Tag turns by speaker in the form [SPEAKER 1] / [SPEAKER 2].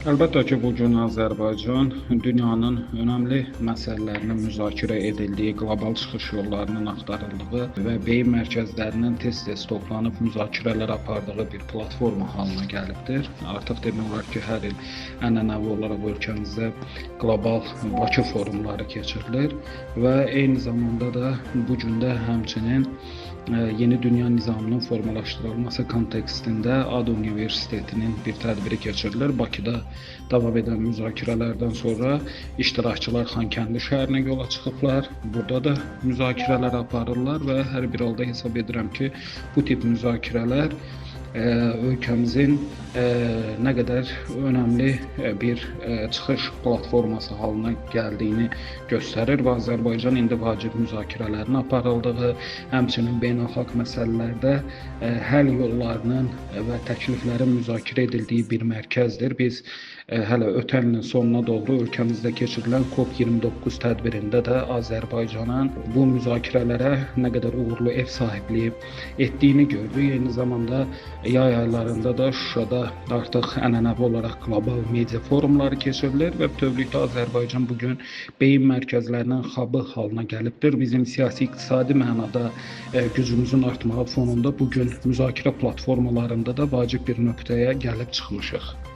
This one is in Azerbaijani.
[SPEAKER 1] Əlbəttə ki, bu gün Azərbaycan dünyanın önəmli məsələlərinin müzakirə edildiyi, qlobal çıxış yollarının axtarıldığı və beyin mərkəzlərinin tez-tez toplanıb müzakirələr apardığı bir platforma halına gəlibdir. Artıq demək olar ki, hər il ənənəvi olaraq ölkəmizdə qlobal Bakı forumları keçirilir və eyni zamanda da bu gün də həmçinin yeni dünya nizamının formalaşdırılması kontekstində ADU Universitetinin bir tədbiri keçirilir. Bakıda davam edən müzakirələrdən sonra iştirakçılar Xankəndi şəhərinə yola çıxıblar. Burada da müzakirələr aparırlar və hər bir halda hesab edirəm ki, bu tip müzakirələr ölkəmizin nə qədər önəmli bir çıxış platforması halına gəldiyini göstərir və Azərbaycan indi vacib müzakirələrin aparıldığı, həmçinin beynəlxalq məsələlərdə həll yollarının və təkliflərin müzakirə edildiyi bir mərkəzdir. Biz hələ ötən ilin sonuna doğru ölkəmizdə keçirilən COP29 tədbirində də Azərbaycanın bu müzakirələrə nə qədər uğurlu ev sahibliyi etdiyini gördük. Eyni zamanda yay aylarında da Şuşada artıq ənənəvi olaraq qlobal media forumları keçirilir və bütövlükdə Azərbaycan bugün beyin mərkəzlərinin hub'ı halına gəlibdir. Bizim siyasi-iqtisadi mənada gücümüzün artmağı fonunda bugün müzakirə platformalarında da vacib bir nöqtəyə gəlib çıxmışıq.